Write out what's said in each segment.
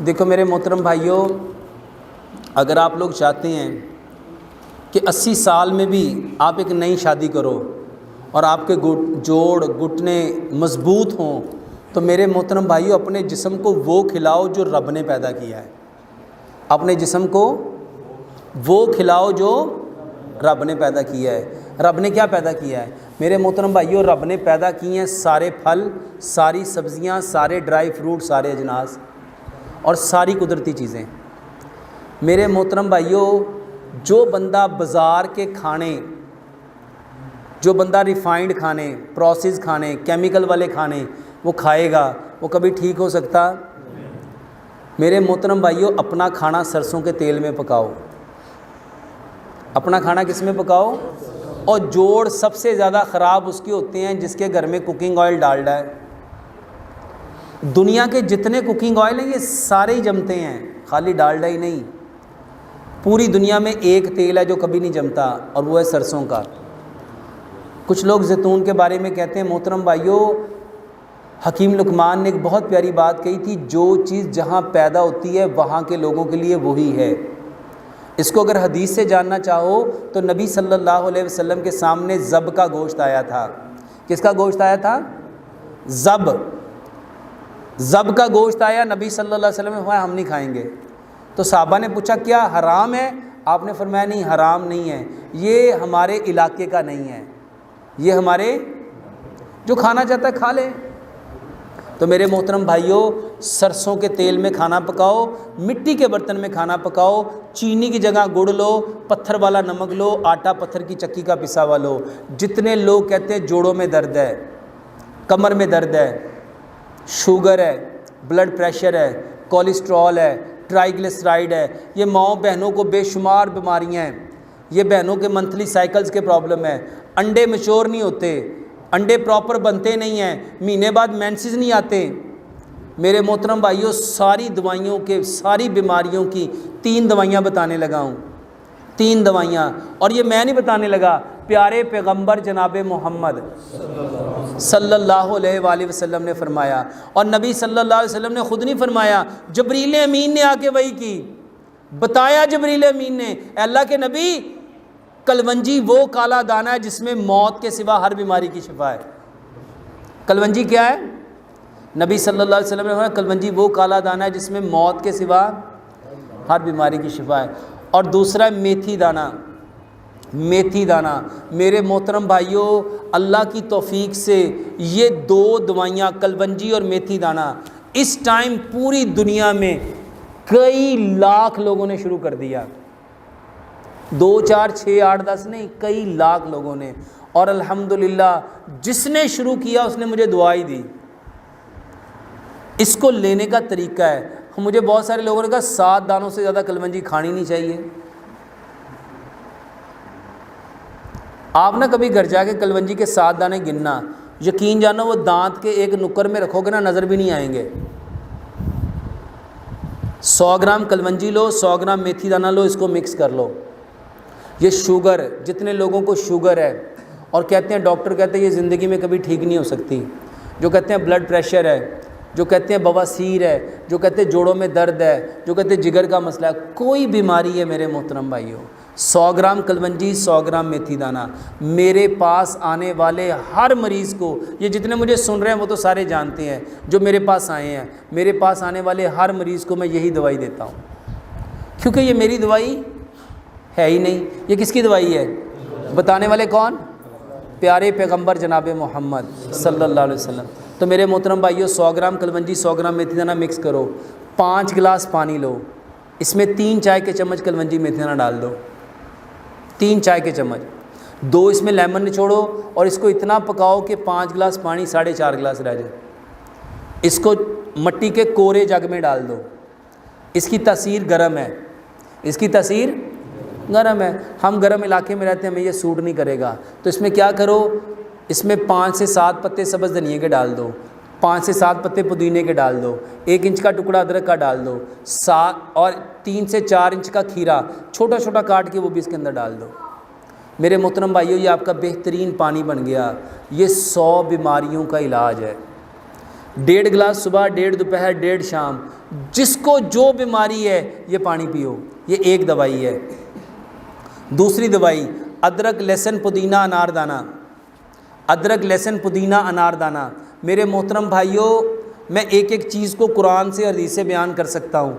دیکھو میرے محترم بھائیوں، اگر آپ لوگ چاہتے ہیں کہ 80 سال میں بھی آپ ایک نئی شادی کرو اور آپ کے جوڑ گھٹنے مضبوط ہوں، تو میرے محترم بھائیوں اپنے جسم کو وہ کھلاؤ جو رب نے پیدا کیا ہے۔ اپنے جسم کو وہ کھلاؤ جو رب نے پیدا کیا ہے۔ رب نے کیا پیدا کیا ہے میرے محترم بھائیوں؟ رب نے پیدا کیے ہیں سارے پھل، ساری سبزیاں، سارے ڈرائی فروٹ، سارے اجناس اور ساری قدرتی چیزیں۔ میرے محترم بھائیوں، جو بندہ بازار کے کھانے، جو بندہ ریفائنڈ کھانے، پروسیس کھانے، کیمیکل والے کھانے وہ کھائے گا، وہ کبھی ٹھیک ہو سکتا؟ میرے محترم بھائیوں، اپنا کھانا سرسوں کے تیل میں پکاؤ، اپنا کھانا کس میں پکاؤ؟ اور جوڑ سب سے زیادہ خراب اس کے ہوتے ہیں جس کے گھر میں کوکنگ آئل ڈالڈا ہے۔ دنیا کے جتنے کوکنگ آئل ہیں یہ سارے ہی جمتے ہیں، خالی ڈالڈا ہی نہیں۔ پوری دنیا میں ایک تیل ہے جو کبھی نہیں جمتا اور وہ ہے سرسوں کا۔ کچھ لوگ زیتون کے بارے میں کہتے ہیں، محترم بھائیوں حکیم لقمان نے ایک بہت پیاری بات کہی تھی، جو چیز جہاں پیدا ہوتی ہے وہاں کے لوگوں کے لیے وہی ہے۔ اس کو اگر حدیث سے جاننا چاہو تو نبی صلی اللہ علیہ وسلم کے سامنے ذب کا گوشت آیا تھا۔ کس کا گوشت آیا تھا؟ ذب کا گوشت آیا، نبی صلی اللہ علیہ وسلم نے فرمایا ہم نہیں کھائیں گے۔ تو صحابہ نے پوچھا کیا حرام ہے؟ آپ نے فرمایا نہیں، حرام نہیں ہے، یہ ہمارے علاقے کا نہیں ہے، یہ ہمارے جو کھانا چاہتا ہے کھا لے۔ تو میرے محترم بھائیوں، سرسوں کے تیل میں کھانا پکاؤ، مٹی کے برتن میں کھانا پکاؤ، چینی کی جگہ گڑ لو، پتھر والا نمک لو، آٹا پتھر کی چکی کا پسا ہوا لو۔ جتنے لوگ کہتے ہیں جوڑوں میں درد ہے، کمر میں درد ہے، شوگر ہے، بلڈ پریشر ہے، کولیسٹرول ہے، ٹرائیگلیسرائڈ ہے، یہ ماؤں بہنوں کو بے شمار بیماریاں ہیں، یہ بہنوں کے منتھلی سائیکلز کے پرابلم ہے، انڈے میچور نہیں ہوتے، انڈے پراپر بنتے نہیں ہیں، مہینے بعد مینسز نہیں آتے۔ میرے محترم بھائیوں، ساری دوائیوں کے، ساری بیماریوں کی 3 دوائیاں بتانے لگا ہوں، 3 دوائیاں، اور یہ میں نہیں بتانے لگا، پیارے پیغمبر جناب محمد صلی اللہ علیہ وآلہ وسلم نے فرمایا، اور نبی صلی اللہ علیہ وسلم نے خود نہیں فرمایا، جبریل امین نے آ کے وحی کی، بتایا جبریل امین نے، اے اللہ کے نبی کلونجی وہ کالا دانہ ہے جس میں موت کے سوا ہر بیماری کی شفا ہے۔ کلونجی کیا ہے؟ نبی صلی اللہ علیہ وسلم نے فرمایا کلونجی وہ کالا دانہ ہے جس میں موت کے سوا ہر بیماری کی شفا ہے۔ اور دوسرا ہے میتھی دانہ، میتھی دانہ۔ میرے محترم بھائیوں، اللہ کی توفیق سے یہ 2 دوائیاں کلونجی اور میتھی دانہ اس ٹائم پوری دنیا میں کئی لاکھ لوگوں نے شروع کر دیا، 2 4 6 8 10 نہیں، کئی لاکھ لوگوں نے، اور الحمدللہ جس نے شروع کیا اس نے مجھے دعائی دی۔ اس کو لینے کا طریقہ ہے، مجھے بہت سارے لوگوں نے کہا 7 دانوں سے زیادہ کلونجی کھانی نہیں چاہیے۔ آپ نہ کبھی گھر جا کے کلونجی کے 7 دانے گننا، یقین جانو وہ دانت کے ایک نکر میں رکھو گے نا، نظر بھی نہیں آئیں گے۔ 100 گرام کلونجی لو، 100 گرام میتھی دانہ لو، اس کو مکس کر لو۔ یہ شوگر، جتنے لوگوں کو شوگر ہے اور کہتے ہیں ڈاکٹر کہتے ہیں یہ زندگی میں کبھی ٹھیک نہیں ہو سکتی، جو کہتے ہیں بلڈ پریشر ہے، جو کہتے ہیں بواسیر ہے، جو کہتے ہیں جوڑوں میں درد ہے، جو کہتے ہیں جگر کا مسئلہ ہے، کوئی بیماری ہے میرے محترم بھائیوں، 100 گرام کلونجی، 100 گرام میتھی دانہ، میرے پاس آنے والے ہر مریض کو، یہ جتنے مجھے سن رہے ہیں وہ تو سارے جانتے ہیں جو میرے پاس آئے ہیں، میرے پاس آنے والے ہر مریض کو میں یہی دوائی دیتا ہوں، کیونکہ یہ میری دوائی ہے ہی نہیں، یہ کس کی دوائی ہے؟ بتانے والے کون؟ پیارے پیغمبر جناب محمد صلی اللہ علیہ وسلم۔ تو میرے محترم بھائیوں، 100 گرام کلونجی، 100 گرام میتھی دانہ مکس کرو، 5 گلاس پانی لو، اس میں 3 چائے کے چمچ کلونجی میتھی دانہ ڈال دو، 3 چائے کے چمچ، 2 اس میں لیمن نچوڑو، اور اس کو اتنا پکاؤ کہ 5 گلاس پانی 4.5 گلاس رہ جائے۔ اس کو مٹی کے کورے جگ میں ڈال دو، اس کی تاثیر گرم ہے، اس کی تاثیر گرم ہے، ہم گرم علاقے میں رہتے ہیں، ہمیں یہ سوٹ نہیں کرے گا، تو اس میں کیا کرو، اس میں 5 سے 7 پتے سبز دھنیے کے ڈال دو، 5 سے 7 پتے پودینے کے ڈال دو، 1 انچ کا ٹکڑا ادرک کا ڈال دو، اور 3 سے 4 انچ کا کھیرا چھوٹا چھوٹا کاٹ کے وہ بھی اس کے اندر ڈال دو۔ میرے محترم بھائیوں، یہ آپ کا بہترین پانی بن گیا، یہ 100 بیماریوں کا علاج ہے۔ 1.5 گلاس صبح، 1.5 دوپہر، 1.5 شام، جس کو جو بیماری ہے یہ پانی پیو، یہ ایک دوائی ہے۔ دوسری دوائی ادرک، لہسن، پودینہ، انار دانہ، ادرک، لہسن، پودینہ، انار دانہ۔ میرے محترم بھائیوں، میں ایک ایک چیز کو قرآن سے اور حدیث سے بیان کر سکتا ہوں،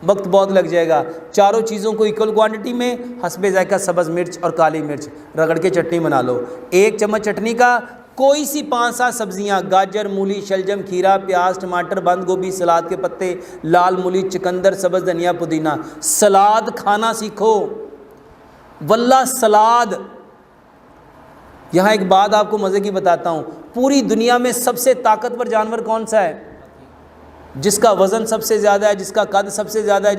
وقت بہت لگ جائے گا۔ چاروں چیزوں کو ایکول کوانٹٹی میں حسب ذائقہ سبز مرچ اور کالی مرچ رگڑ کے چٹنی بنا لو۔ 1 چمچ چٹنی کا کوئی سی 5-7 سبزیاں، گاجر، مولی، شلجم، کھیرا، پیاز، ٹماٹر، بند گوبھی، سلاد کے پتے، لال مولی، چقندر، سبز دھنیا، پودینہ۔ سلاد کھانا سیکھو، واللہ سلاد۔ یہاں ایک بات آپ کو مزے کی بتاتا ہوں، پوری دنیا میں سب سے طاقتور جانور کون سا ہے؟ جس کا وزن سب سے زیادہ ہے، جس کا قد سب سے زیادہ ہے،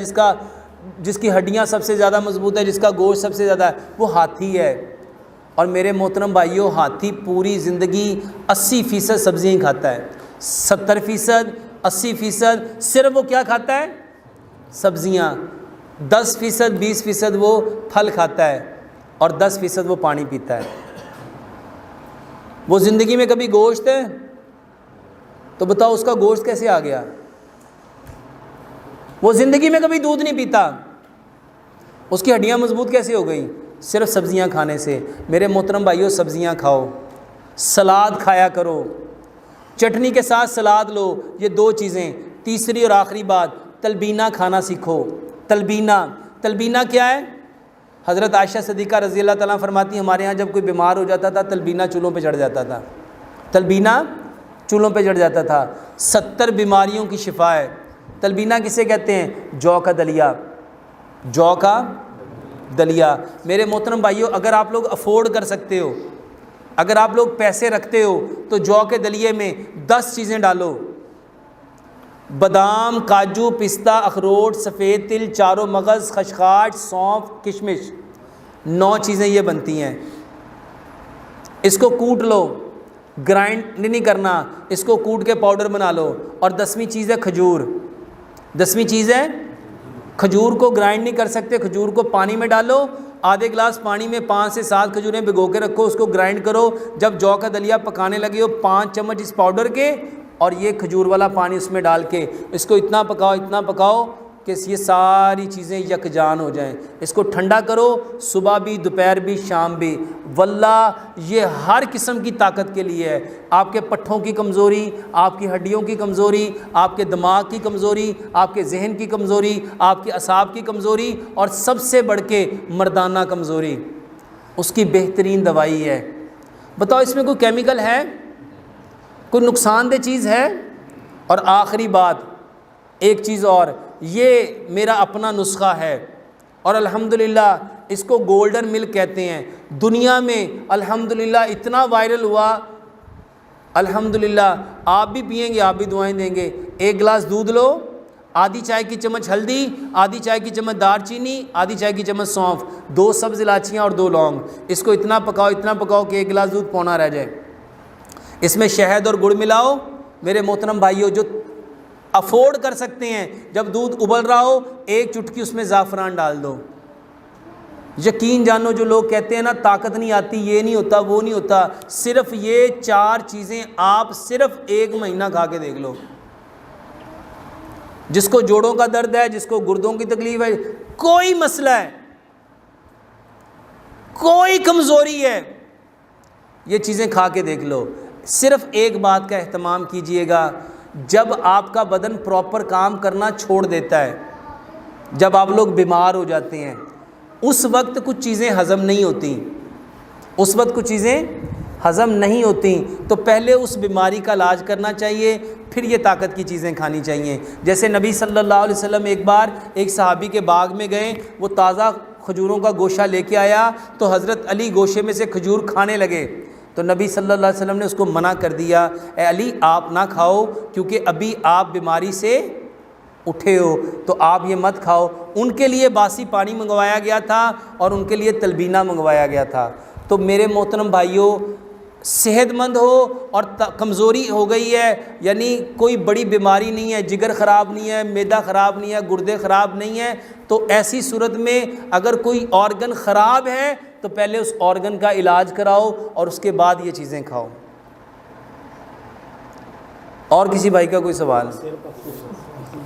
جس کی ہڈیاں سب سے زیادہ مضبوط ہے، جس کا گوشت سب سے زیادہ ہے، وہ ہاتھی ہے۔ اور میرے محترم بھائیوں، ہاتھی پوری زندگی 80% سبزیاں ہی کھاتا ہے، 70%، 80% صرف وہ کیا کھاتا ہے؟ سبزیاں۔ 10%، 20% وہ پھل کھاتا ہے، اور 10% وہ پانی پیتا ہے۔ وہ زندگی میں کبھی گوشت ہے تو بتاؤ اس کا گوشت کیسے آ گیا؟ وہ زندگی میں کبھی دودھ نہیں پیتا، اس کی ہڈیاں مضبوط کیسے ہو گئیں؟ صرف سبزیاں کھانے سے۔ میرے محترم بھائیوں، سبزیاں کھاؤ، سلاد کھایا کرو، چٹنی کے ساتھ سلاد لو، یہ 2 چیزیں۔ تیسری اور آخری بات، تلبینہ کھانا سیکھو۔ تلبینہ کیا ہے؟ حضرت عائشہ صدیقہ رضی اللہ تعالیٰ فرماتی ہیں، ہمارے ہاں جب کوئی بیمار ہو جاتا تھا تلبینہ چولہوں پہ چڑھ جاتا تھا، تلبینہ چولہوں پہ چڑھ جاتا تھا۔ 70 بیماریوں کی شفا ہے۔ تلبینہ کسے کہتے ہیں؟ جو کا دلیا، جو کا دلیا۔ میرے محترم بھائیوں، اگر آپ لوگ افورڈ کر سکتے ہو، اگر آپ لوگ پیسے رکھتے ہو، تو جو کے دلیے میں 10 چیزیں ڈالو: بادام، کاجو، پستہ، اخروٹ، سفید تل، چاروں مغز، خشخاش، سونف، کشمش۔ 9 چیزیں یہ بنتی ہیں۔ اس کو کوٹ لو، گرائنڈ نہیں کرنا، اس کو کوٹ کے پاؤڈر بنا لو۔ اور 10ویں چیز ہے کھجور۔ 10ویں چیز ہے کھجور کو گرائنڈ نہیں کر سکتے، کھجور کو پانی میں ڈالو، آدھے گلاس پانی میں 5 سے 7 کھجوریں بھگو کے رکھو، اس کو گرائنڈ کرو۔ جب جو کا دلیا پکانے لگے ہو، 5 چمچ اس پاؤڈر کے اور یہ کھجور والا پانی اس میں ڈال کے اس کو اتنا پکاؤ کہ یہ ساری چیزیں یکجان ہو جائیں۔ اس کو ٹھنڈا کرو، صبح بھی، دوپہر بھی، شام بھی۔ واللہ یہ ہر قسم کی طاقت کے لیے ہے۔ آپ کے پٹھوں کی کمزوری، آپ کی ہڈیوں کی کمزوری، آپ کے دماغ کی کمزوری، آپ کے ذہن کی کمزوری، آپ کے اعصاب کی کمزوری، اور سب سے بڑھ کے مردانہ کمزوری، اس کی بہترین دوائی ہے۔ بتاؤ اس میں کوئی کیمیکل ہے؟ کوئی نقصان دہ چیز ہے؟ اور آخری بات، ایک چیز اور، یہ میرا اپنا نسخہ ہے، اور الحمدللہ اس کو گولڈن ملک کہتے ہیں۔ دنیا میں الحمدللہ اتنا وائرل ہوا، الحمدللہ آپ بھی پیئیں گے، آپ بھی دعائیں دیں گے۔ 1 گلاس دودھ لو، آدھی چائے کی چمچ ہلدی، آدھی چائے کی چمچ دار چینی، آدھی چائے کی چمچ سونف، 2 سبز الائچیاں اور 2 لونگ۔ اس کو اتنا پکاؤ کہ 1 گلاس دودھ پونا رہ جائے۔ اس میں شہد اور گڑ ملاؤ۔ میرے محترم بھائیوں، جو افورڈ کر سکتے ہیں، جب دودھ ابل رہا ہو 1 چٹکی اس میں زعفران ڈال دو۔ یقین جانو، جو لوگ کہتے ہیں نا طاقت نہیں آتی، یہ نہیں ہوتا، وہ نہیں ہوتا، صرف یہ 4 چیزیں آپ صرف 1 مہینہ کھا کے دیکھ لو۔ جس کو جوڑوں کا درد ہے، جس کو گردوں کی تکلیف ہے، کوئی مسئلہ ہے، کوئی کمزوری ہے، یہ چیزیں کھا کے دیکھ لو۔ صرف ایک بات کا اہتمام کیجئے گا، جب آپ کا بدن پراپر کام کرنا چھوڑ دیتا ہے، جب آپ لوگ بیمار ہو جاتے ہیں، اس وقت کچھ چیزیں ہضم نہیں ہوتی، تو پہلے اس بیماری کا علاج کرنا چاہیے، پھر یہ طاقت کی چیزیں کھانی چاہیے۔ جیسے نبی صلی اللہ علیہ وسلم ایک بار ایک صحابی کے باغ میں گئے، وہ تازہ کھجوروں کا گوشہ لے کے آیا، تو حضرت علی گوشے میں سے کھجور کھانے لگے، تو نبی صلی اللہ علیہ وسلم نے اس کو منع کر دیا، اے علی آپ نہ کھاؤ، کیونکہ ابھی آپ بیماری سے اٹھے ہو، تو آپ یہ مت کھاؤ۔ ان کے لیے باسی پانی منگوایا گیا تھا، اور ان کے لیے تلبینہ منگوایا گیا تھا۔ تو میرے محترم بھائیوں، صحت مند ہو اور کمزوری ہو گئی ہے، یعنی کوئی بڑی بیماری نہیں ہے، جگر خراب نہیں ہے، معدہ خراب نہیں ہے، گردے خراب نہیں ہے، تو ایسی صورت میں اگر کوئی آرگن خراب ہے تو پہلے اس آرگن کا علاج کراؤ، اور اس کے بعد یہ چیزیں کھاؤ۔ اور کسی بھائی کا کوئی سوال؟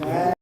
میں